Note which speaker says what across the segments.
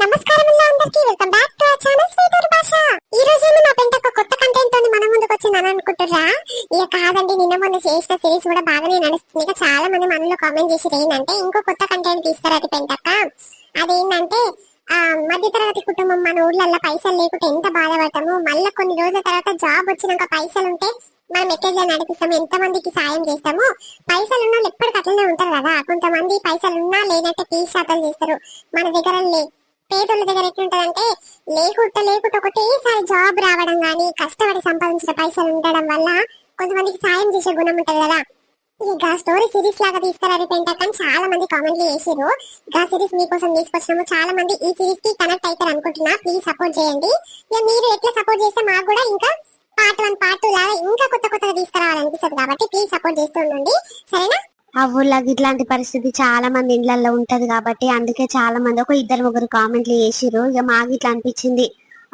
Speaker 1: నమస్కారం అందరికీ, welcome back to our channel sweeter భాష. ఈ రోజు మా పెంట ఒక కొత్త కంటెంట్ తోని మన ముందుకు వచ్చిందని అనుకుంటుర్రా? ఇక కాదండి, నిన్న మొన్న చేసిన సిరీస్ కూడా బాగానే నడుస్తుంది. ఇక చాలా మంది మనలో కామెంట్ చేసి ఏంటంటే ఇంకో కొత్త కంటెంట్ తీసుకురాటి పెంటక్క. అదేంటంటే మధ్యతరగతి కుటుంబం మన ఊర్లలో పైసలు లేకుంటే ఎంత బాధపడతాము, మళ్ళీ కొన్ని రోజుల తర్వాత జాబ్ వచ్చినాక పైసలు ఉంటే మనం ఎక్కడికి నడిపిస్తాము, ఎంత మందికి సాయం చేస్తాము. పైసలు ఉన్న వాళ్ళు ఎప్పటికీ అట్లనే ఉంటారు కదా. కొంతమంది పైసలు ఉన్నా లేనంటే పీస్ శాతాలు చేస్తారు. మన దగ్గర పేదోళ్ళ దగ్గర ఎట్లుంటదంటే లేకుంటే ఒకటేసారి జాబ్ రావడం గానీ కష్టపడి సంపాదించిన పైసలు ఉండడం వల్ల కొంతమందికి సాయం చేసే గుణం ఉంటది కదా. ఇక స్టోరీ సిరీస్ లాగా తీసుకురారి పెంటాక చాలా మంది కామెంట్లు చేసిరు. గా సిరీస్ మీకోసం తీసుకొచ్చినాము. చాలా మంది ఈ సిరీస్ కి కనెక్ట్ అవుతారు అనుకుంటున్నా. ప్లీజ్ సపోర్ట్ చేయండి. ఇక మీరు ఎట్లా సపోర్ట్ చేస్తే మాకు కూడా ఇంకా పార్ట్ 1 పార్ట్ 2 లాగా ఇంకా కొత్తగా తీసుకురావాలనిపిస్తుంది. కాబట్టి ప్లీజ్ సపోర్ట్ చేస్తూ ఉండండి, సరేనా?
Speaker 2: ఆ ఊళ్ళకి ఇట్లాంటి పరిస్థితి చాలా మంది ఇండ్లలో ఉంటది కాబట్టి అందుకే చాలా మంది ఒక ఇద్దరు ముగ్గురు కామెంట్లు చేసిరు. ఇక మాకు ఇట్లా అనిపించింది,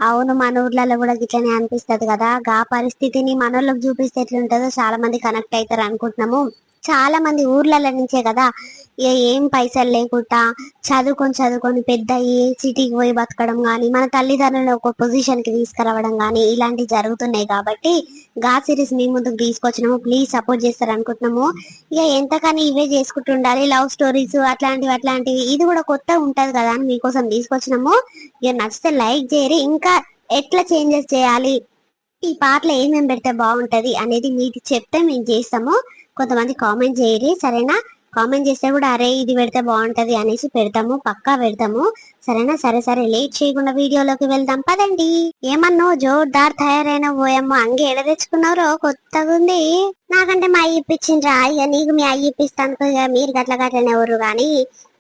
Speaker 2: అవును మన ఊర్లలో కూడా ఇట్లనే అనిపిస్తది కదా, గా పరిస్థితిని మనోళ్ళకి చూపిస్తే ఎట్లుంటదో చాలా మంది కనెక్ట్ అవుతారు అనుకుంటున్నాము. చాలా మంది ఊర్లలో నుంచే కదా ఏం పైసలు లేకుండా చదువుకొని పెద్ద సిటీకి పోయి బతకడం గాని, మన తల్లిదండ్రులను ఒక పొజిషన్ కి తీసుకురావడం గాని ఇలాంటివి జరుగుతున్నాయి. కాబట్టి గా సిరీస్ మీ ముందుకు తీసుకొచ్చినాము. ప్లీజ్ సపోర్ట్ చేస్తారు అనుకుంటున్నాము. ఇక ఎంతకని ఇవే చేసుకుంటుండాలి, లవ్ స్టోరీస్ అట్లాంటివి ఇది కూడా కొత్త ఉంటది కదా అని మీకోసం తీసుకొచ్చినాము. ఇక నచ్చితే లైక్ చేయరు. ఇంకా ఎట్లా చేంజెస్ చేయాలి, ఈ పాటలో ఏమేమి పెడితే బాగుంటది అనేది మీకు చెప్తే మేము చేస్తాము. కొంతమంది కామెంట్ చేయరు, సరేనా? కామెంట్ చేస్తే కూడా అరే ఇది పెడితే బాగుంటది అనేసి పెడతాము, పక్కా పెడతాము, సరేనా? సరే లేట్ చేయకుండా వీడియోలోకి వెళ్దాం పదండి. ఏమన్నో జోర్దార్ తయారైన పోయమ్మో, అంగి ఎడ తెచ్చుకున్నారో కొత్తగా ఉంది. నాకంటే మా అయ్యి ఇప్పించిండ్రా. ఇక నీకు మీ అయ్యి ఇప్పిస్తాను, ఇక మీరు గట్లనే ఎవరు గాని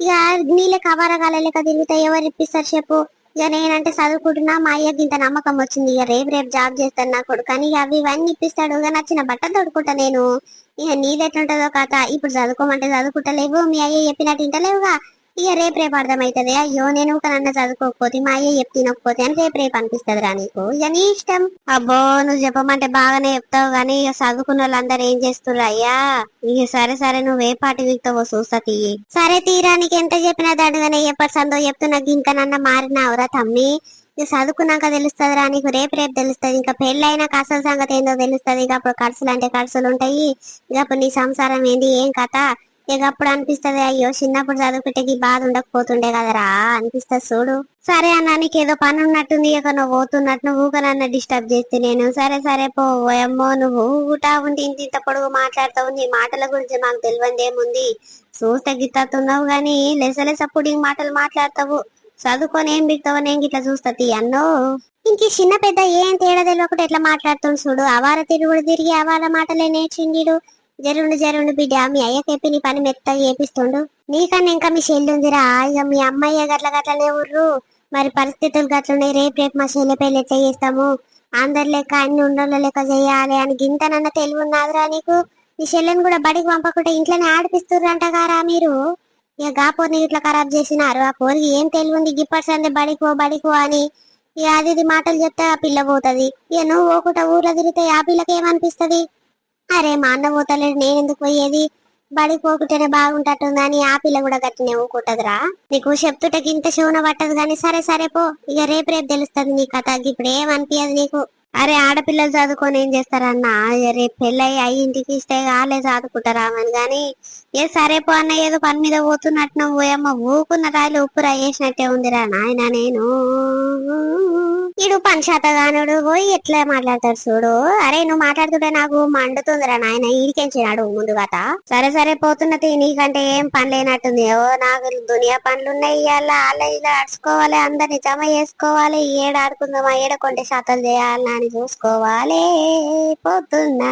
Speaker 2: ఇక నీళ్ళ కవరగాల లెక్క తిరిగితే ఎవరు ఇప్పిస్తారు చెప్పు. ఇక నేనంటే చదువుకుంటున్నా, మా అయ్యకి ఇంత నమ్మకం వచ్చింది. ఇక రేపు జాబ్ చేస్తాను నా కొడుకు అని అవి ఇవన్నీ ఇప్పిస్తాడు. ఇక నచ్చిన బట్టలు తొడుకుంటా నేను. ఇక నీదెట్లుంటదో కథ. ఇప్పుడు చదువుకోమంటే చదువుకుంటలేవు, మీ అయ్య చెప్పినట్టు ఇంటలేవుగా. ఇక రేపు అర్థమైతుంది, అయ్యో నేను ఒక నన్ను చదువుకోకపోతే మా అయ్య చెప్పి తినకపోతే అని రేపు అనిపిస్తుంది రా నీకు. ఇక నీ ఇష్టం. అబ్బో నువ్వు చెప్పమంటే బాగానే చెప్తావు గానీ ఇక చదువుకున్న వాళ్ళందరూ ఏం చేస్తుర్రు అయ్యా. ఇక సరే నువ్వు ఏ పాటి వీక్తావో చూస్తా తీయి. సరే తీరా, నీకు ఎంత చెప్పినా దండగానే ఎప్పటి సందో చెప్తున్నా ఇంకా నన్న మారినావురా తమ్మి. ఇక చదువుకున్నాక తెలుస్తుంది నీకు, రేపు తెలుస్తుంది. ఇంకా పెళ్ళైనాక అసలు సంగతి ఏందో తెలుస్తుంది. ఇక అప్పుడు ఖర్చులు అంటే ఖర్చులు ఉంటాయి. ఇక అప్పుడు నీ సంసారం ఏంది ఏం కథ. ఇక అప్పుడు అనిపిస్తుంది, అయ్యో చిన్నప్పుడు చదువుకుంటే ఈ బాధ ఉండకపోతుండే కదరా అనిపిస్తుంది చూడు. సరే అన్న, నీకు ఏదో పని ఉన్నట్టుంది, ఇక నువ్వు పోతున్నట్టు నువ్వు నన్ను డిస్టర్బ్ చేస్తే నేను సరే పోయమ్మో. నువ్వు ఊటా ఉండి ఇంత పొడుగు మాట్లాడుతావు, నీ మాటల గురించి మాకు తెలియంది ఏముంది. చూస్తే గిత్తున్నావు గాని లెసలెస పుడింగ్ మాటలు మాట్లాడతావు. చదువుకొని ఏం బిగుతావు, నేను ఇట్లా చూస్తా తీ అన్నో. ఇంక చిన్న పెద్ద ఏం తేడా తెలియకుండా ఎట్లా మాట్లాడుతుంది చూడు. అవార తిరుగుడు తిరిగి అవార మాటలే నేర్చిండు. జరుండు బిడ్డ, మీ అయ్యకెప్పి నీ పని మెత్తగా చేపిస్తుండు. నీకన్నా ఇంకా మీ చెల్లి ఉందిరా. ఇక మీ అమ్మయ్య గట్లనే ఊర్రు. మరి పరిస్థితులు గట్లున్నాయి. రేపు మా చెల్లె పెళ్లి ఎట్లా చేస్తాము, అందరి లెక్క అన్ని ఉండోళ్ళ లెక్క చేయాలి అని గింతనన్న తెలివి ఉన్నదిరా నీకు. మీ చెల్లెని కూడా బడికి పంపకుండా ఇంట్లోనే ఆడిపిస్తుర్రంటగారా మీరు. ఇక గా పోర్ని ఇట్లా ఖరాబ్ చేసినారు. ఆ పోరికి ఏం తెలివి ఉంది, గిప్పటి సందే బడికో అని ఇక అది మాటలు చెప్తే ఆ పిల్ల పోతుంది. ఇక నువ్వు పోకుండా ఊర్లో తిరిగితే ఆ పిల్లకి ఏమనిపిస్తుంది, అరే మా అన్న పోతలేడు నేను ఎందుకు పోయేది, బడికి పోకుంటేనే బాగుంటట్టుందని ఆ పిల్ల కూడా గట్టినే ఊకుంటదిరా. నీకు చెప్తుంటే ఇంత శివన పట్టదు గాని సరే పో. ఇక రేపు తెలుస్తుంది నీ కథ. ఇప్పుడు ఏమనిపించదు నీకు. అరే ఆడపిల్లలు చదువుకొని ఏం చేస్తారన్నా, రేపు పెళ్ళయి ఇంటికి ఇస్తే వాళ్ళే చదువుకుంటారా అని గాని. ఏ సరే పో అన్న, ఏదో పని మీద పోతున్నట్టు నువ్వు పోయమ్మ ఊకున్న రాయలు ఉప్పు రాయేసినట్టే ఉందిరా నాయన. నేను ఇడు పంచాతగానుడు పోయి ఎట్లా మాట్లాడతాడు చూడు. అరే నువ్వు మాట్లాడుతుంటే నాకు మండుతుందిరా నాయన, ఈడికెంచినాడు ముందు కథ. సరే పోతున్నది, నీకంటే ఏం పని లేనట్టుంది. ఓ నాకు దునియా పనులున్నాయి. ఇవాళ ఇలా అడుచుకోవాలి, అందరిని జమ చేసుకోవాలి, ఏడ ఆడుకుందామా ఏడ కొంటే శాతాలు చేయాలని అని చూసుకోవాలి. పోతున్నా.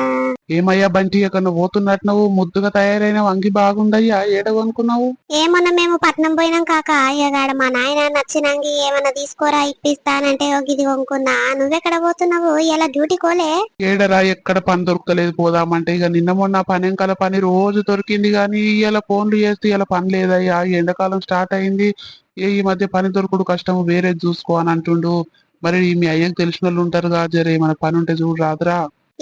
Speaker 3: ఏమయ్యా బంటి, ఎక్కడ పోతున్నట్టు నువ్వు ముద్దుగా తయారైన వంగి బాగుందయ్యా, ఏడవనుకున్నావు?
Speaker 2: ఏమన్నా మేము పట్నం పోయినాం కాక, అయ్యగాడ మా నాయన నచ్చినంగి ఏమన్నా తీసుకోరా ఇప్పిస్తానంటే ఇది కొనుక్కున్నా. నువ్వెక్కడ పోతున్నావు, ఇలా డ్యూటీ కోలే?
Speaker 3: ఏడరా, ఎక్కడ పని దొరకలేదు పోదామంటే. ఇక నిన్న మొన్న పనెంకాల పని రోజు దొరికింది గాని ఇలా ఫోన్లు చేస్తే ఇలా పని లేదయ్యా. ఎండాకాలం స్టార్ట్ అయింది, ఈ మధ్య పని దొరకడు కష్టం, వేరేది చూసుకో అని అంటుండు. మరి మీ అయ్యకు తెలిసిన వాళ్ళు ఉంటారు కదా, జరే మన పని ఉంటే చూడు రాదురా.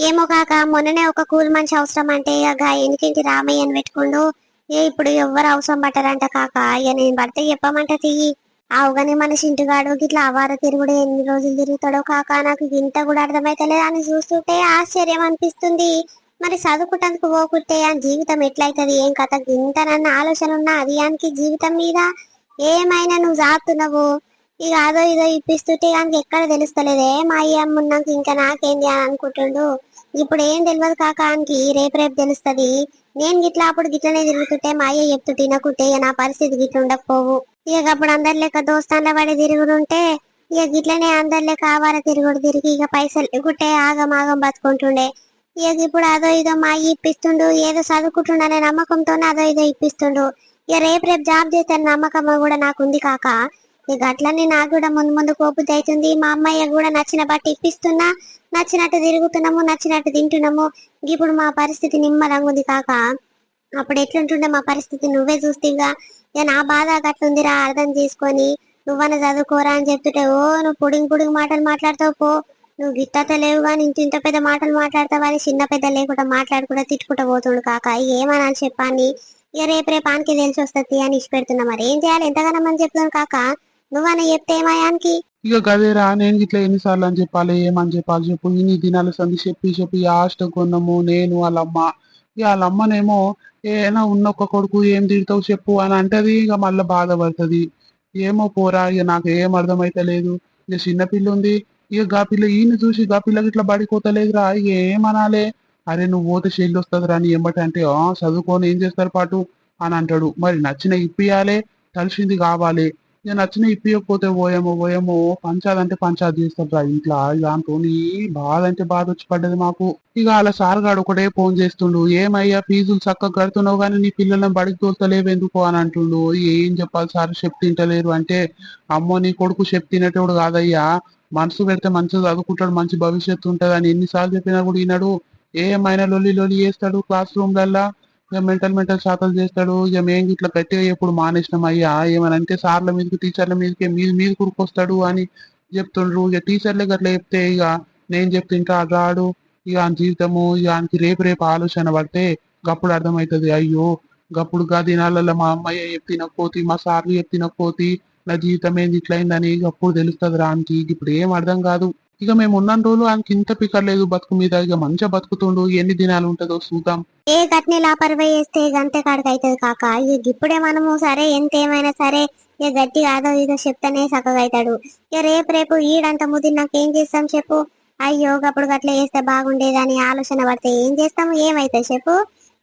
Speaker 2: ఏమో కాక, మొన్ననే ఒక కూలి మనిషి అవసరం అంటే ఇక ఎనికింటి రామయ్యని పెట్టుకుండు. ఇప్పుడు ఎవ్వరు అవసరం పట్టారంట కాక. ఇక నేను పడితే చెప్పమంట తీయి. అవుగాని మన చింటుగాడు గిట్లా అవార తిరుగుడు ఎన్ని రోజులు తిరుగుతాడో కాక నాకు ఇంత కూడా అర్థమైతలేదు అని చూస్తుంటే ఆశ్చర్యం అనిపిస్తుంది. మరి చదువుకుంటందుకు పోకుంటే ఆ జీవితం ఎట్లయితది ఏం కథ ఇంతనన్న ఆలోచన ఉన్నా అది ఆనికి జీవితం మీద ఏమైనా నువ్వు జాతున్నావు ఇక అదో ఇదో ఇప్పిస్తుంటే ఆయనకి ఎక్కడ తెలుస్తలేదే మా అయ్యమ్మ ఉన్నాక ఇంకా నాకేంది అని అనుకుంటుండు. ఇప్పుడు ఏం తెలియదు కాక ఆయనకి రేపు రేపు తెలుస్తది. నేను గిట్లా అప్పుడు గిట్లనే తిరుగుతుంటే మా అయ్య చెప్తూ తినకుంటే ఇక నా పరిస్థితి గిట్ల ఉండకపోవు. ఇక అప్పుడు అందరి లెక్క దోస్తాన్ల పడి తిరుగుడుంటే ఇక గిట్లనే అందరి లెక్క ఆవార తిరుగుడు తిరిగి ఇక పైసలు లేకుంటే ఆగం ఆగం బతుకుంటుండే. ఇక ఇప్పుడు అదో ఇదో మా అయ్య ఇప్పిస్తుండు ఏదో చదువుకుంటుండనే నమ్మకంతోనే అదో ఇదో ఇప్పిస్తుండు. ఇక రేపు రేపు జాబ్ చేస్తాను నమ్మకం కూడా నాకు ఉంది కాక. ఇక అట్లనే నాకు కూడా ముందు ముందు కోపుద్ది అవుతుంది. మా అమ్మయ్య కూడా నచ్చిన బట్టి ఇప్పిస్తున్నా, నచ్చినట్టు తిరుగుతున్నాము, నచ్చినట్టు తింటున్నాము. ఇప్పుడు మా పరిస్థితి నిమ్మలంగా ఉంది కాక. అప్పుడు ఎట్లుంటుండే మా పరిస్థితి నువ్వే చూస్తీగా. ఇక నా బాధ గట్లుందిరా అర్థం చేసుకొని నువ్వన్న చదువుకోరా అని చెప్తుంటే ఓ నువ్వు పుడింగ్ పుడింగ్ మాటలు మాట్లాడతావు పో, నువ్వు గిట్టత లేవు కానీ ఇంత పెద్ద మాటలు మాట్లాడతావు అని చిన్న పెద్ద లేకుండా మాట్లాడుకుంటా తిట్టుకుంటా పోతుండు కాక. ఏమనాలి చెప్పాని ఇక రేపు రేపు ఆనికి తెలిసి వస్తుంది అని ఇచ్చి పెడుతున్నా. మరి ఏం చేయాలి ఎంతగానో మంది చెప్తున్నాను కాక. నువ్వన్న చెప్తే ఏమయానికి
Speaker 3: ఇక గదేరా నేను ఇట్లా ఎన్నిసార్లు అని చెప్పాలి ఏమని చెప్పాలి చెప్పు. ఇన్ని దినాల సంది చెప్పి చెప్పి ఆస్ట్ కొన్నాము నేను వాళ్ళమ్మ. ఇక వాళ్ళమ్మనేమో ఏనా ఉన్న ఒక్క కొడుకు ఏం తిడతావు చెప్పు అని అంటది. ఇక మళ్ళీ బాధపడుతుంది. ఏమో పోరా ఇక నాకు ఏం అర్థమైతే లేదు. ఇక చిన్న పిల్ల ఉంది. ఇక గా పిల్ల ఈయన చూసి గా పిల్లకి ఇట్లా బడిపోతలేదురా ఇక ఏమనాలే. అరే నువ్వు పోతే చెల్లి వస్తుంది రా నీ ఎంబటి అంటే చదువుకొని ఏం చేస్తారు పాటు అని అంటాడు. మరి నచ్చిన ఇప్పియాలే కలిసింది కావాలి. ఇక నచ్చిన ఇప్పియకపోతే పోయేమో పంచాదంటే పంచాది చేస్తాడు రా ఇంట్లో. దాంతో బాధ అంటే బాధ వచ్చి పడ్డది మాకు. ఇక అలా సార్ గాడు ఒకటే ఫోన్ చేస్తుండు. ఏమయ్యా ఫీజులు చక్కగా కడుతున్నావు కానీ నీ పిల్లల్ని బడికి తోలుతలేవు ఎందుకు అని అంటుండు. ఏం చెప్పాలి సార్ చెప్తింటలేరు అంటే, అమ్మో నీ కొడుకు చెప్తినటోడు కాదయ్యా, మనసు పెడితే మంచిగా చదువుకుంటాడు మంచి భవిష్యత్తు ఉంటది అని ఎన్నిసార్లు చెప్పినా కూడా ఈనాడు. ఏమైనా లొల్లి లొల్లి చేస్తాడు క్లాస్ రూమ్లల్లా. ఇక మెంటల్ శాతలు చేస్తాడు. ఇక మేము ఇట్లా గట్టిగా ఎప్పుడు మానేసినాం అయ్యా ఏమనంటే సార్ల మీదకి టీచర్ల మీదకి మీద కురుకొస్తాడు అని చెప్తుండ్రు. ఇక టీచర్లే గట్లా చెప్తే ఇక నేను చెప్తుంటా రాడు. ఇక ఆయన జీవితము ఇక ఆయనకి రేపు రేపు ఆలోచన పడితే గప్పుడు అర్థమవుతుంది. అయ్యో గప్పుడు గా దినాలలో మా అమ్మయ్య చెప్తినకపోతి మా సార్లు చెప్తినకపోతి నా జీవితం ఏంది ఇట్లయిందని అప్పుడు తెలుస్తుంది రానికి. ఇప్పుడు ఏం అర్థం కాదు. ఇక మేము ఉన్న రోజులు ఆయనకి ఇంత పికర్లేదు బతుకు మీద. ఇక మంచిగా బతుకుతుండు. ఎన్ని దినాలు ఉంటుందో చూద్దాం.
Speaker 2: ఏ గట్ని లాపర్వై చేస్తే గంతే కాడికి అవుతుంది కాక. ఇక ఇప్పుడే మనము సరే ఎంత ఏమైనా సరే ఇక గట్టి కాదో ఇదో చెప్తానే చక్కగా అవుతాడు. ఇక రేపు రేపు ఈడంత ముది నాకేం చేస్తాం చెప్పు. అయ్యో అప్పుడు గట్ల చేస్తే బాగుండేదని ఆలోచన పడితే ఏం చేస్తాము ఏమైతే చెప్పు.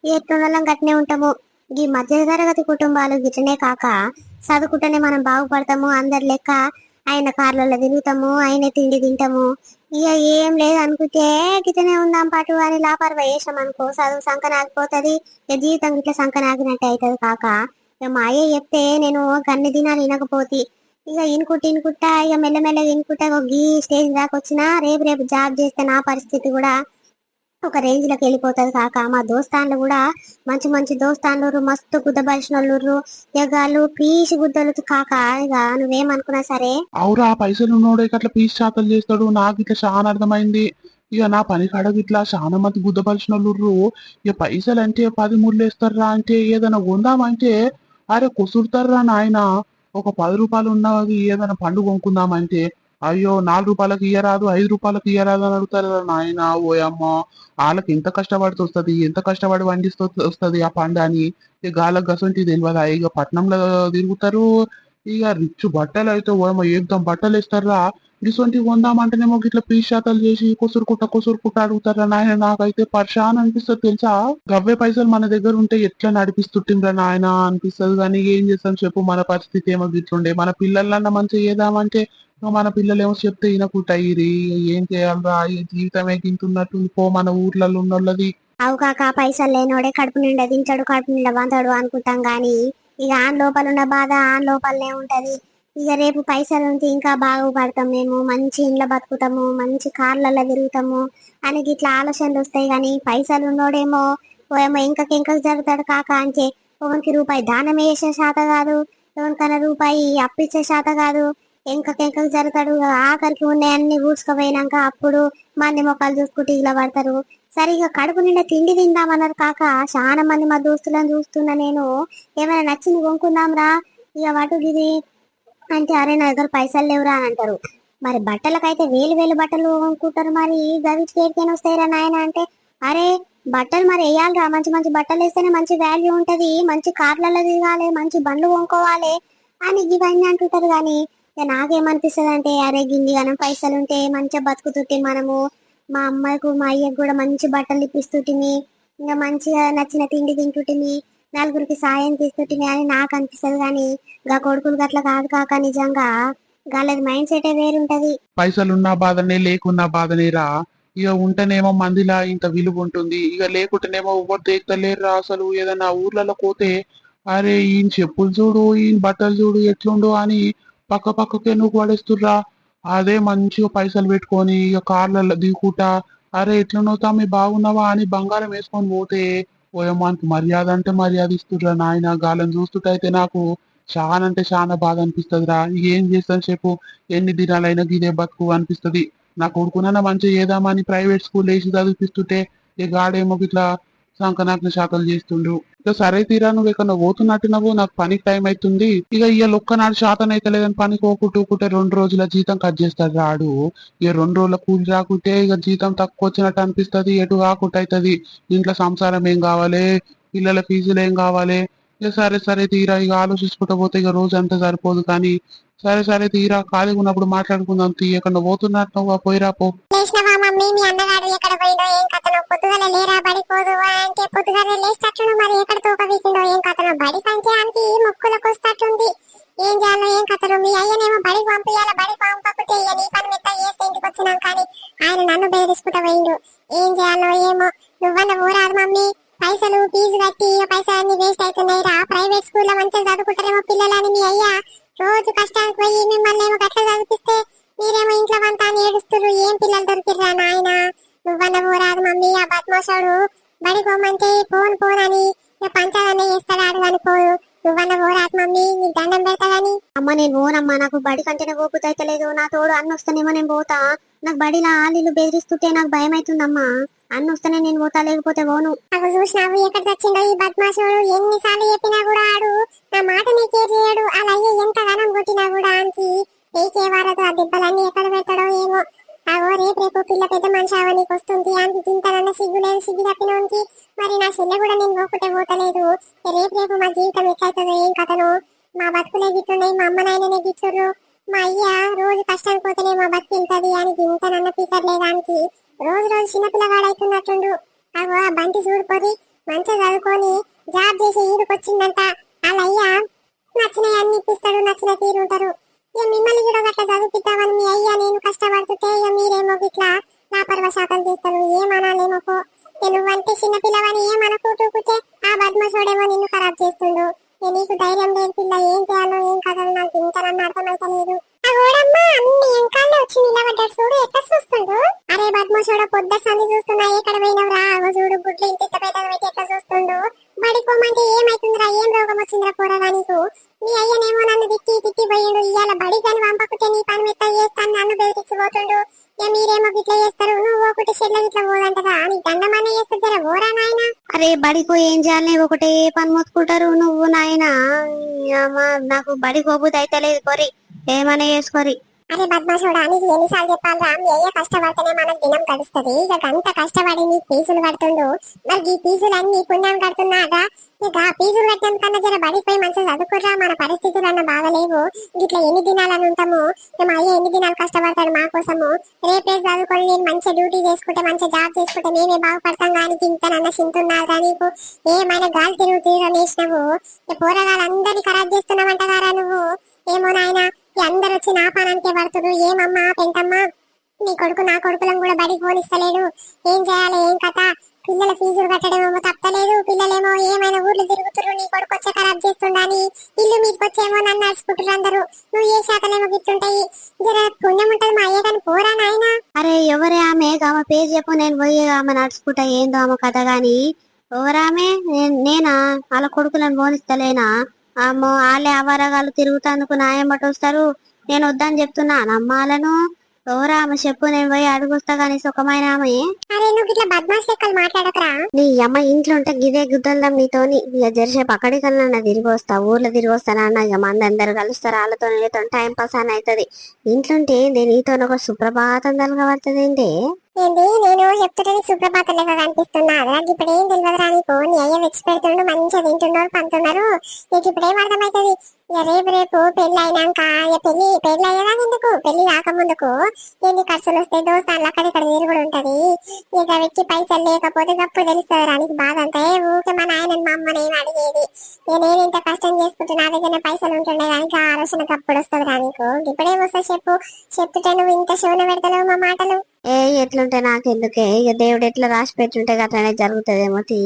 Speaker 2: ఎట్లుండాలం గట్నే ఉంటాము. ఈ మధ్య తరగతి కుటుంబాలు గిట్లనే కాక చదువుకుంటేనే మనం బాగుపడతాము అందరి లెక్క ఆయన కార్లలో తిరుగుతాము ఆయన తిండి తింటాము. ఇక ఏం లేదు అనుకుంటే గిట్లనే ఉందాం పాటు అని లాపర్వా వేసాం అనుకో చదువు సంకనాగిపోతుంది. ఇక జీవితం గిట్ల సంకనాగినట్టు అవుతుంది కాక. ఇక మా అయ్య చెప్తే నేను గన్ని దినాలు వినకపోతే ఇక ఇనుకుంటా ఇక మెల్లమెల్లగా ఇనుకుంటా గీ స్టేజ్ దాకా వచ్చినా రేపు రేపు జాబ్ చేస్తే నా పరిస్థితి కూడా ఒక రేంజ్ లోకి వెళ్ళిపోతుంది కాక. మా దోస్తాన్లు కూడా మంచి మంచి దోస్తాన్లు మస్తు గుద్దబలిసిన వాళ్ళు ఇక పీసి గుద్దలు కాక. ఇక నువ్వేమనుకున్నా సరే
Speaker 3: అవురా పైసలు ఉన్నోడే అట్లా పీస్ శాతలు చేస్తాడు. నాకు ఇట్లా చాలా అర్థమైంది. ఇక నా పని కాడకి ఇట్లా చాలా మంది గుద్దపలిచిన వాళ్ళు. ఇక పైసలు అంటే 10 ముళ్ళు వేస్తారా అంటే ఏదైనా కొందామంటే అరే కొసురుతారా నాయన. ఒక 10 రూపాయలు ఉన్నది ఏదైనా పండు కొనుక్కుందామంటే అయ్యో 4 రూపాయలకి ఇయ్యరాదు 5 రూపాయలకి ఇయ్యరాదు అని అడుగుతారు నాయన. ఓయమ్మ వాళ్ళకి ఎంత కష్టపడుతూ వస్తుంది ఎంత కష్టపడి వండిస్తూ వస్తుంది ఆ పండు అని. ఇక గాలకు గసంటి తెలియదా. ఇక పట్నంలో తిరుగుతారు. ఇక రిచ్ బట్టలు అయితే ఓయమ్మ ఏకదం బట్టలు వేస్తారా. ఇటువంటి కొందామంటేనేమో ఇట్లా పీస్ శాతాలు చేసి కొసురుకుంటా అడుగుతారా నాయన. నాకైతే పరిశాన్ అనిపిస్తుంది తెలుసా. గవ్వే పైసలు మన దగ్గర ఉంటే ఎట్లా నడిపిస్తుంటిండ్రా నాయన అనిపిస్తుంది. కానీ ఏం చేస్తాం చెప్పు మన పరిస్థితి ఏమో గిట్లుండే. మన పిల్లలన్నా మంచిగా చేద్దామంటే మన పిల్లలు ఏమో చెప్తే వినకుంటాయిరి. ఏం చేయాలరా ఈ జీవితమే గింతున్నట్టుంది పో మన ఊర్లలో ఉన్నోళ్ళది.
Speaker 2: అవు కాక పైసలు లేనోడే కడుపు నిండా తింటాడు కడుపు నిండా వంతాడు అనుకుంటాం గాని ఇక ఆన్ లోపల ఉన్న బాధ ఆన్ లోపలనే ఉంటది. ఇక రేపు పైసలు ఉంటే ఇంకా బాగుపడతాం మేము మంచి ఇంట్లో బతుకుతాము మంచి కార్లలో తిరుగుతాము అని ఇట్లా ఆలోచనలు వస్తాయి. కానీ పైసలు ఉన్నోడేమో ఏమో ఇంకకి జరుగుతాడు కాక. అంటే ఒకరికి రూపాయి దానం వేసే శాత కాదు, ఎవరికైనా రూపాయి అప్పిచ్చే శాత కాదు, ఎంకకి జరుగుతాడు. ఆఖరికి ఉన్నాయన్ని ఊడ్చుకుపోయినాక అప్పుడు మంది మొక్కలు చూసుకుంటూ ఇలా పడతారు. సరిగా కడుపు నిండా తిండి తిందామన్నారు కాక. చాలా మంది మా దోస్తులను చూస్తున్నా నేను. ఏమైనా నచ్చింది కొనుక్కుందాం రా ఇక వాటు గిది అంటే అరే నా దగ్గర పైసలు లేవురా అని అంటారు. మరి బట్టలకైతే వేలు వేలు బట్టలు కొనుక్కుంటారు, మరి గవిటికి ఏడికైనా వస్తాయిరా నాయన అంటే, అరే బట్టలు మరి వేయాలిరా, మంచి మంచి బట్టలు వేస్తేనే మంచి వాల్యూ ఉంటది, మంచి కార్లలో దిగాలి, మంచి బండ్లు కొనుక్కోవాలి అని ఇవన్నీ అంటుంటారు. కానీ ఇక నాకేమనిపిస్తుంది అంటే, అరే గిన్ని గానం పైసలు ఉంటే మంచిగా బతుకుతుంటే మనము, మా అమ్మకు మా అయ్యకు కూడా మంచి బట్టలు ఇప్పిస్తుంటిమి, ఇంకా మంచిగా నచ్చిన తిండి తింటుంటిమి, నలుగురికి సాయం చేస్తుంటిమి అని నాకు అనిపిస్తుంది. కానీ గా కొడుకులు గట్ల కాదు కాక, నిజంగా గాలది మైండ్ సెటే వేరుంటది.
Speaker 3: పైసలున్నా బాధనే లేకున్నా బాధనే రా. ఇక ఉంటేనేమో మందిలా ఇంత విలువ ఉంటుంది, ఇక లేకుంటేనేమో ఎవరు దేక్తలేరురా. అసలు ఏదైనా ఊర్లలో పోతే అరే ఈయన చెప్పులు చూడు, ఈయన బట్టలు చూడు ఎట్లుండు అని పక్క పక్కకే నువ్వు పడేస్తుర్రా. అదే మంచిగా పైసలు పెట్టుకొని ఇక కార్లలో దిగుకుంటా అరే ఎట్లున్నావు తమ్మి బాగున్నావా అని బంగారం వేసుకొని పోతే ఓయమ్మానికి మర్యాద అంటే మర్యాద ఇస్తుర్రా నాయన. గాలం చూస్తుంటైతే నాకు చాలా అంటే చాలా బాధ అనిపిస్తుంది. ఏం చేస్తాను చెప్పు, ఎన్ని దినాలైనా గిదే బతుకు అనిపిస్తది. నా కొడుకునన్నా మంచిగా చేద్దామని ప్రైవేట్ స్కూల్ వేసి చదివిపిస్తుంటే ఇక గాడేమో ఇట్లా సంకనాకుల శాఖలు చేస్తుండు. ఇక సరే తీరా నువ్వు ఎక్కడ పోతున్నట్టున్నావు, నాకు పనికి టైం అవుతుంది, ఇక ఇవాళ ఒక్కనాడు శాతం అయితే లేదని పనికి పోకుంటే 2 రోజుల జీతం కట్ చేస్తాడు రాడు. ఇక 2 రోజుల కూలి రాకుంటే ఇక జీతం తక్కువ వచ్చినట్టు అనిపిస్తది, ఎటు కాకుండా అవుతుంది. ఇంట్లో సంసారం ఏం కావాలి, పిల్లల ఫీజులు ఏం కావాలి. ఇక సరే సరే తీరా ఇక ఆలోచించుకుంటూ పోతే ఇక రోజు అంతా సరిపోదు. కానీ సరే సరే తీరా ఖాళీగా ఉన్నప్పుడు మాట్లాడుకుందాం. ఎక్కడ పోతున్నట్టు పోయిరా పో.
Speaker 1: లేచినవా మమ్మీ? మీ అన్నగాడు ఎక్కడ పోయిండో ఏం కథనో, పొద్దుగల లేరా బడిపోదు అంటే పొద్దుగల లేస్తట్టును, మరి ఎక్కడ తోక వీకిండో ఏం కథనో, బడి పంచానికి మొక్కులకు వస్తట్టుంది. ఏం చేయాలో ఏం కథనో. మీ అయ్యనేమో బడికి పంపించాల, బడికి పంపకపోతే ఇక నీ పని మెత్త చేస్తే ఇంటికి వచ్చినాం, కానీ ఆయన నన్ను బెదిరించుకుంటూ పోయిండు. ఏం చేయాలో ఏమో. నువ్వన్న ఊరాదు మమ్మీ, పైసలు ఫీజు కట్టి పైసలన్నీ వేస్ట్ అవుతున్నాయి రా. ప్రైవేట్ స్కూల్లో మంచిగా చదువుకుంటారేమో పిల్లలని మీ అయ్య రోజు కష్టానికి పోయి మిమ్మల్ని ఏమో గట్ల చదివిస్తే మీరేమో ఇంట్లో వంట అని ఏడుస్తున్నారు. ఏం పిల్లలు దొరికిర్రా నాయన. నువ్వన్న పోరాదు మమ్మీ, ఆ బద్మాషోడు బడి పోమంటే పోను అని పంచాలనే చేస్తాడు అని పోదు. నువ్వన్న పోరాదు మమ్మీ, నీకు దండం పెడతా గాని.
Speaker 2: అమ్మ నేను పోనమ్మా, నాకు బడి కంటేనే పోబుద్ది అయితే లేదు. నా తోడు అన్న వస్తానేమో నేను పోతా. నాకు బడిలో ఆలీలు బెదిరిస్తుంటే నాకు భయం అవుతుందమ్మా. అన్న వస్తేనే నేను పోతా, లేకపోతే పోను.
Speaker 1: నాకు చూసినావు ఎక్కడ తెచ్చిండో ఈ బద్మాషోడు. ఎన్నిసార్లు చెప్పినా కూడా ఆడు నా మాట నీకే చేయడు. అలా ఎంత గనం కొట్టినా కూడా ఆనికి ఏకే వారదు. ఆ దెబ్బలన్నీ ఎక్కడ పెడతాడో ఏమో. అగో రేపు పిల్ల పెద్ద మనిషి అవనీకి వస్తుంది. ఆమెకి తింటానన్న సిగ్గు లేదు, సిగ్గు తప్పినోనికి. మరి నా చెల్లె కూడా నేను పోకుంటే పోతలేదు. రేపు మా జీవితం ఎట్లయితుందో ఏం కథను. మా బతుకులే గిట్లున్నాయి, మా అమ్మ నాయననే గిచ్చుర్రు. మా అయ్య రోజు కష్టానికి పోతేనే మా బతుకు వెళ్తుంది అని తింటానన్న పీకర్ లేదానికి రోజు రోజు చిన్నపిల్లగాడైతున్నట్టుండు. అగో ఆ బంటి చూడుకొని మంచిగా చదువుకొని జాబ్ చేసి ఈడుకొచ్చిందంట. వాళ్ళ అయ్య నచ్చినవి అన్ని ఇప్పిస్తాడు, నచ్చిన తీరుంటారు. ఇక మిమ్మల్ని కూడా గట్లా చదివిద్దామని మీ అయ్యా నేను కష్టపడుతుంటే ఇక మీరేమో ఇట్లా నా పర్వశాతం చేస్తారు. ఏమనాలేమో పో. నువ్వంటే చిన్నపిల్లవని ఏమనుకుంటూకుంటే ఆ బద్మశోడేమో నిన్ను ఖరాబ్ చేస్తుండు. నీకు ధైర్యం లేదు పిల్ల, ఏం చేయాలో ఏం కథలు నాకు ఇంతనన్న అర్థమైతలేదు. ఆ గోడమ్మ అన్ని ఎంకాల్లో వచ్చి నిలబడ్డాడు చూడు, ఎట్లా చూస్తుండు. అరే బద్మశోడ పొద్దు సంది చూస్తున్నా, ఎక్కడ పోయినవురా? అగో చూడు గుడ్లు ఇంత పెద్దగా పెట్టి ఎట్లా చూస్తుండు. బడికోమంటే ఏమైతుందిరా, ఏం రోగం వచ్చిందిరా పోరగా నీకు? మీ అయ్యనేమో నన్ను తిట్టి పోయిండు. ఇవాళ బడి కాని పంపకుంటే నీ పని మెత్త చేస్తాను నన్ను బెదిరించిపోతుండు. ఇక మీరేమో గిట్లా చేస్తారు, నువ్వు ఒకటి చెల్లె గిట్లా పోదంటదా? నీ దండమన్న చేస్తారు జర ఓరా నాయన.
Speaker 2: అరే బడికో ఏం చేయాలి, ఒకటే పని మొత్తుకుంటారు నువ్వు నాయన. నాకు బడికి పోబుద్ది అయితే లేదు, కొరి ఏమన్నా చేసుకోరి.
Speaker 1: అరే బద్మాషోడా, నీకు ఎన్నిసార్లు చెప్పాలరా? మీ అయ్య కష్టపడితేనే మనకు దినం గడుస్తుంది. ఇక అంత కష్టపడి నీకు ఫీజులు కడుతుండు, మరి ఈ ఫీజులన్నీ పుణ్యం కడుతున్నారా? ఇక ఫీజులు కట్టడం కన్నా జర బడిపోయి మంచిగా చదువుకుర్రా. మన పరిస్థితులు అన్న బాగలేవు, ఇట్లా ఎన్ని దినాలని ఉంటాము. మా అయ్య ఎన్ని దినాలు కష్టపడతాడు మా కోసము. రేపు చదువుకొని నేను మంచిగా డ్యూటీ చేసుకుంటే మంచిగా జాబ్ చేసుకుంటే మేమే బాగుపడతాం. కానీ ఇంతనన్న చింతున్నారా? నీకు ఏమైనా గాలి తిరుగు నేసినావు, పోరగాళ్ళందరినీ ఖరాబ్ చేస్తున్నావంటగారా నువ్వు. ఏమో నాయన, అందరు వచ్చి నా పానానికే పడుతురు. ఏమమ్మా పెంటమ్మా, నీ కొడుకు నా కొడుకులను కూడా బడికి పోనిస్తలేడు. ఏం చేయాలి ఏం కథ? పిల్లల ఫీజులు కట్టడమేమో తప్పలేదు, పిల్లలేమో ఏమైనా ఊర్లు తిరుగుతురు. నీ కొడుకు వచ్చే ఖరాబ్ చేస్తుండని ఇల్లు మీదకి వచ్చేమో నన్ను నడుచుకుంటారు అందరూ. నువ్వు ఏ శాతనేమో గిట్లుంటాయి. జర పుణ్యం ఉంటది మా అయ్య కానీ పోరా నాయన.
Speaker 2: అరే ఎవరే ఆమె? ఆమె పేరు చెప్పు, నేను పోయి ఆమె నడుచుకుంటా. ఏందో ఆమె కథ గాని. ఎవరామె? నేనా? వాళ్ళ కొడుకులను పోనిస్తలేనా? అమ్మో వాళ్ళే అవారగాళ్ళు తిరుగుతందుకు నాయమ్మట వస్తారు. నేను వద్దని చెప్తున్నా నమ్మాలను. ఓరా ఆమె చెప్పు, నేను పోయి అడుగుస్తా గానీ సుఖమైన ఆమె.
Speaker 1: అరే నువ్వు ఇట్లా బద్మాష్ లెక్కలు మాట్లాడకరా.
Speaker 2: నీ అమ్మ ఇంట్లో ఉంటే గిదే గుద్దల్దాం నీతోని. ఇక జరిసేపు అక్కడికన్నా తిరిగి వస్తా, ఊర్లో తిరిగి వస్తానన్నా ఇక మంది అందరు కలుస్తారు, వాళ్ళతో నీతో టైం పాస్ అని అవుతుంది. ఇంట్లోంటే ఏంది నీతో ఒక సుప్రభాతం తలగబడుతుంది ఏంటి.
Speaker 1: ఏంది నేను చెప్తుంటే సుప్రభాతం లెక్క కనిపిస్తున్నా? నాకు ఇప్పుడు ఏం తెలియదురా నీకు. నీ అయ్య వెచ్చి పెడుతుండు, మంచిగా తింటున్నారు పంతున్నారు. నీకు ఇప్పుడు ఏం అర్థమవుతుంది? ఇక రేపు పెళ్లి అయినాక, ఇక పెళ్లి అయ్యేదా ఎందుకు, పెళ్లి కాకముందుకు ఎన్ని ఖర్చులు వస్తాయి, దోస్తాన్లు అక్కడిక్కడ తిరుగుడు ఉంటది. ఇక వ్యక్తి పైసలు లేకపోతే అప్పుడు తెలుస్తుంది రా నీకు బాధ అంతా. ఊకే మా నాయన మా అమ్మ నేను అడిగేది. ఇక నేను ఇంత కష్టం చేసుకుంటే నా దగ్గర పైసలు ఉంటుండే కానీ ఆలోచనకు అప్పుడు వస్తుంది రా నీకు. ఇప్పుడేం వస్తా చెప్పు? చెప్తుంటే నువ్వు ఇంత శివన పెడతలేవు మా మాటలు.
Speaker 2: ఏ ఎట్లుంటే నాకెందుకే, ఇక దేవుడు ఎట్లా రాసి పెట్టుంటే అట్లనే జరుగుతుందేమో తీ.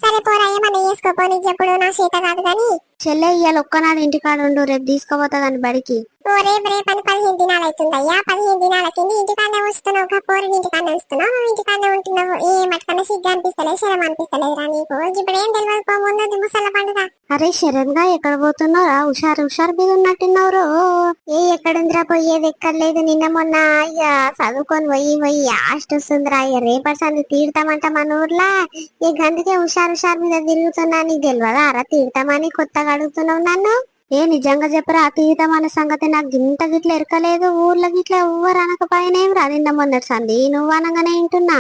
Speaker 1: సరే పోరా, ఏమన్నా చేసుకోపో, నీకు చెప్పుడు నా చేత కాదు గాని.
Speaker 2: చెల్లె ఇవాళ ఒక్కనాడు ఇంటికాడ ఉండు, రేపు తీసుకోపోతా గాని బడికి.
Speaker 1: ఓ రేపని 15 దినాలు అవుతుందయ్యా. 15 దినాల కింద ఇంటికాడనే వస్తున్నావు, పోరిని ఇంటికాడనే వస్తున్నావు, నువ్వు ఇంటికాడనే ఉంటున్నావు. ఏ మటుకన్నా సిగ్గు అనిపిస్తలేదు, శరం అనిపిస్తలేదురా నీకు? ఇప్పుడు ఏం తెలియదు పో, ముందు ముసల పండుగ.
Speaker 2: అరే శరణ్ గా ఎక్కడ పోతున్నారా? హుషారు మీద ఉన్నట్టున్నారు. ఏ ఎక్కడుందిరా, పోయేది ఎక్కర్లేదు. నిన్న మొన్న ఇక చదువుకొని పోయి ఆస్ట్ వస్తుందిరా. ఇక రేపటి సంది తీర్థమంట మన ఊర్లా. ఇక అందుకే హుషారు మీద తిరుగుతున్నా. నీకు తెలియదా అరా తీర్థమని కొత్తగా అడుగుతున్నావు నన్ను? ఏ నిజంగా చెప్పరా, తీర్థం అనే సంగతి నాకు గింత గిట్ల ఎరకలేదు. ఊర్లో గిట్ల ఎవ్వరు అనకపోయినేం రా నిన్న మొన్నటి సంది, నువ్వు అనగానే వింటున్నా.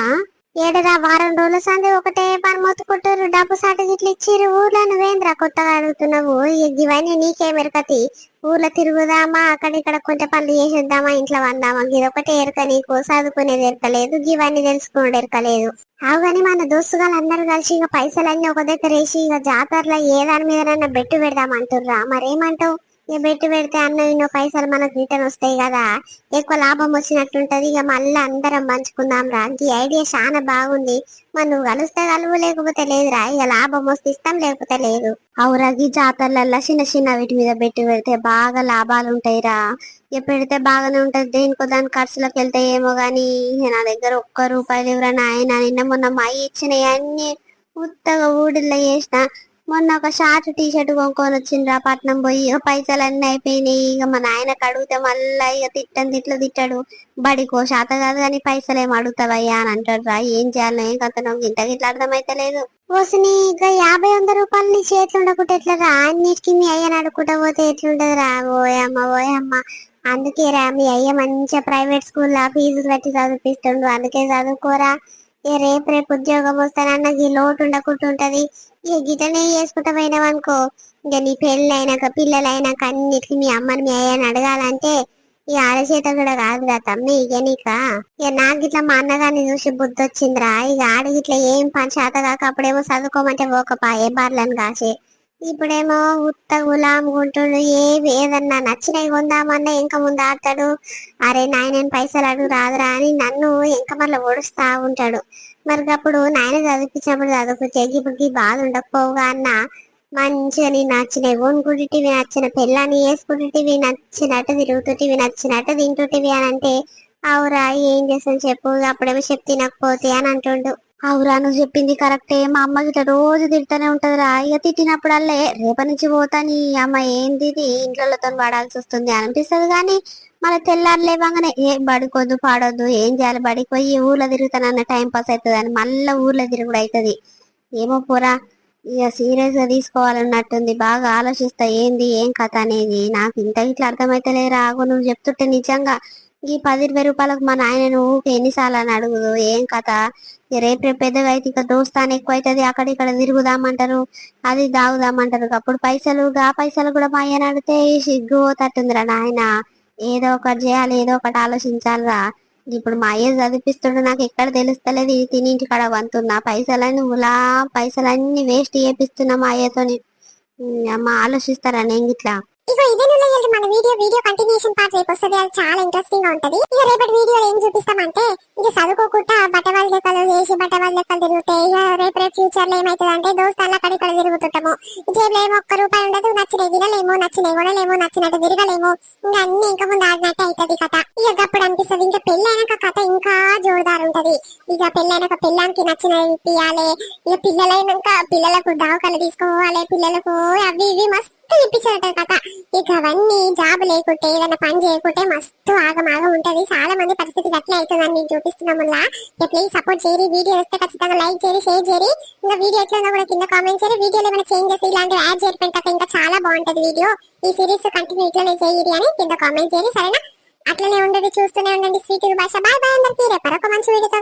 Speaker 2: ఏడరా వారం రోజుల సంది ఒకటే పని మొత్తుకుంటారు, డబ్బు సాటి గిట్ల ఇచ్చిర్రు. ఊర్లో నువ్వేంద్రా కొత్తగా అడుగుతున్నావు? ఇవన్నీ నీకేమెరకతి? ఊర్లో తిరుగుదామా, అక్కడిక్కడ కొంచెం పనులు చేసేద్దామా, ఇంట్లో వందామా, ఇది ఒకటే ఎరక నీకు. చదువుకునేది ఎరకలేదు, ఇవన్నీ తెలుసుకునేది ఎరకలేదు. అవుగాని మన దోస్తుగాలు అందరు కలిసి ఇక పైసలన్నీ ఒక దగ్గర వేసి ఇక జాతరలో ఏ దాని మీదనన్నా బెట్టు పెడదామంటుర్రా. మరేమంటావు? ఇక బెట్టు పెడితే అన్న ఇన్నో పైసలు మనకు రిటర్న్ వస్తాయి కదా, ఎక్కువ లాభం వచ్చినట్టుంటది. ఇక మళ్ళీ అందరం పంచుకుందాం రా. ఈ ఐడియా చాలా బాగుంది. మరి నువ్వు కలిస్తే కలువు, లేకపోతే లేదురా. ఇక లాభం వస్తే ఇస్తాం, లేకపోతే లేదు. అవురా, ఈ జాతరలల్లా చిన్న వీటి మీద బెట్టు పెడితే బాగా లాభాలు ఉంటాయిరా. ఇక పెడితే బాగానే ఉంటది, దేనికో దాని ఖర్చులకు వెళ్తాయేమో గాని నా దగ్గర ఒక్క రూపాయలు ఇవ్వరా నాయన. నిన్న మొన్న మా ఇచ్చినవి అన్ని ఉత్తగా ఊడిలో చేసిన. మొన్న ఒక షార్ట్ టీ షర్ట్ కొనుక్కొని వచ్చిండ్రా పట్నం పోయి. ఇక పైసలు అన్ని అయిపోయినాయి. ఇక మా నాయనకు అడిగితే మళ్ళా ఇక తిట్టాడు. బడికో శాత కాదు కానీ పైసలు ఏం అడుగుతావయ్యా అని అంటాడు రా. ఏం చేయాలి, ఏం కథ నాకు ఇంత గిట్ల అర్థమైతే లేదు. పోసిని ఇక 50-100 రూపాయలు నీ చేతులు ఉండకుంటే ఎట్లరా? అన్నిటికీ మీ అయ్యని అడుక్కుంటా పోతే ఎట్లుంటది రా? ఓయమ్మ. అందుకే రా, మీ అయ్య మంచిగా ప్రైవేట్ స్కూల్లో ఫీజులు కట్టి చదివిపిస్తుండు. అందుకే చదువుకోరా. ఇక రేపు ఉద్యోగం వస్తానన్న ఈ లోటు ఉండకుంటుంటది. ఇక గిటనే చేసుకుంటా పోయినావనుకో, ఇక నీ పెళ్ళి అయినాక పిల్లలు అయినాక అన్నిటికీ మీ అమ్మని మీ అయ్యని అడగాలంటే ఈ ఆడచేత కూడా కాదు కదా తమ్మి. ఇక నాకు ఇట్లా మా అన్నగారిని చూసి బుద్ధి వచ్చిందిరా. ఇక ఆడికి ఇట్లా ఏం పని చేత కాక అప్పుడేమో చదువుకోమంటే పోకపాయే బార్లను కాసే. ఇప్పుడేమో ఉత్త గులాముకుంటుడు. ఏదన్నా నచ్చినవి కొందామన్నా ఇంకా ముందు ఆడతాడు. అరే నాయనని పైసలు అడుగు రాదురా అని నన్ను ఇంకా మళ్ళీ ఓడుస్తా ఉంటాడు. మరి అప్పుడు నాయన చదివించినప్పుడు చదువుకుంటే ఇప్పుడు బాధ ఉండకపోవుగా అన్న. మంచిగా నీ నచ్చినవి కొనుక్కుంటుటివి, నచ్చిన పెళ్ళాన్ని వేసుకుంటుటివి, నచ్చినట్టు తిరుగుతుంటివి, నచ్చినట్టు తింటుంటివి అని అంటే అవురా ఏం చేస్తాను చెప్పు. అప్పుడేమో చెప్పి తినకపోతే అని అంటుండు. అవురా, నువ్వు చెప్పింది కరెక్టే. మా అమ్మ గిట్ల రోజు తిడుతూనే ఉంటదిరా. ఇక తిట్టినప్పుడల్లే రేపటి నుంచి పోతా నీ అమ్మ ఏంది ఇంట్లోతో వాడాల్సి వస్తుంది అనిపిస్తుంది. కానీ మన తెల్లారు లేవగానే ఏం బడికొద్దు పాడొద్దు, ఏం చేయాలి, బడికి పోయి ఊర్లో తిరుగుతానన్న టైం పాస్ అవుతుంది అని మళ్ళీ ఊర్లో తిరుగుడు అవుతుంది. ఏమో పోరా, ఇక సీరియస్ గా తీసుకోవాలన్నట్టుంది. బాగా ఆలోచిస్తా ఏంది ఏం కథ అనేది. నాకు ఇంత ఇట్లా అర్థమైతే లేరా. నువ్వు చెప్తుంటే నిజంగా ఈ 10-20 రూపాయలకు మా నాయన నువ్వు ఎన్నిసార్లు అని అడుగుదు ఏం కథ. రేపు పెద్దగా అయితే ఇక దోస్తాను ఎక్కువ అవుతుంది, అక్కడిక్కడ తిరుగుదామంటారు, అది దాగుదామంటారు. అప్పుడు పైసలు కూడా మా అయ్యని అడిగితే సిగ్గు తట్టుందిరా నాయన. ఏదో ఒకటి చేయాలి, ఏదో ఒకటి ఆలోచించాలిరా. ఇప్పుడు మా అయ్య చదివిపిస్తుండే నాకు ఎక్కడ తెలుస్తలేదు. ఇది తినింటి కాడ వంతున్నా పైసలన్నీ వేస్ట్ చేపిస్తున్నా మా అయ్యతోని. అమ్మ ఆలోచిస్తారా నేను ఇట్లా.
Speaker 1: ఇగో ఇదే మన వీడియో కంటిన్యూషన్ పార్ట్ రేపు వస్తుంది. అది చాలా ఇంట్రెస్టింగ్ గా ఉంటది. ఇక రేపటి వీడియోలో ఏం చూపిస్తామంటే ఇక చదువుకోకుండా బట్టవాళ్ళ లెక్కలు చేసి బట్టవాళ్ళ లెక్కలు తిరుగుతే ఇక రేపు ఫ్యూచర్ లో ఏమైతుంది అంటే దోస్తాలు అక్కడిక్కడ తిరుగుతుంటాము. జేబులో ఏమో ఒక్క రూపాయి ఉండదు, నచ్చినవి తినలేము, నచ్చినవి కొనలేము, నచ్చినట్టు తిరగలేము. ఇంకా అన్ని ఇంకా ముందు ఆడినట్టు అవుతుంది కథ. ఇక అప్పుడు అనిపిస్తుంది ఇంకా పెళ్లి అయినాక కథ ఇంకా జోరు జోరుదారు ఉంటది. ఇక పెళ్ళైనాక పెళ్ళానికి నచ్చినవి ఇప్పియాలి. ఇక పిల్లలైనాక పిల్లలకు దవాఖాన తీసుకోవాలి, పిల్లలకు అవి ఇవి మస్తు ఇప్పించారట కథ. ఇక అవన్నీ జాబ్ లేకుంటే ఏదైనా పని చేయకుంటే మస్తు ఆగమాగం ఉంటది. చాలా మంది పరిస్థితి అట్లే అవుతుందని నేను చూపిస్తున్నాములా. ప్లీజ్ సపోర్ట్ చేయరి. వీడియో వస్తే ఖచ్చితంగా లైక్ చేయరి, షేర్ చేయరి. ఇంకా వీడియో ఎట్లా కూడా కింద కామెంట్ చేయరి. వీడియోలో ఏమైనా చేంజెస్ ఇలాంటివి యాడ్ చేయకపోతే ఇంకా చాలా బాగుంటది వీడియో. ఈ సిరీస్ కంటిన్యూ ఇట్లానే చేయరి అని కింద కామెంట్ చేయరి, సరేనా? అట్లనే ఉండండి, చూస్తూనే ఉండండి స్వీట్ భాష. బాయ్ బాయ్ అందరికీ. రేపు మరొక మంచి వీడియోతో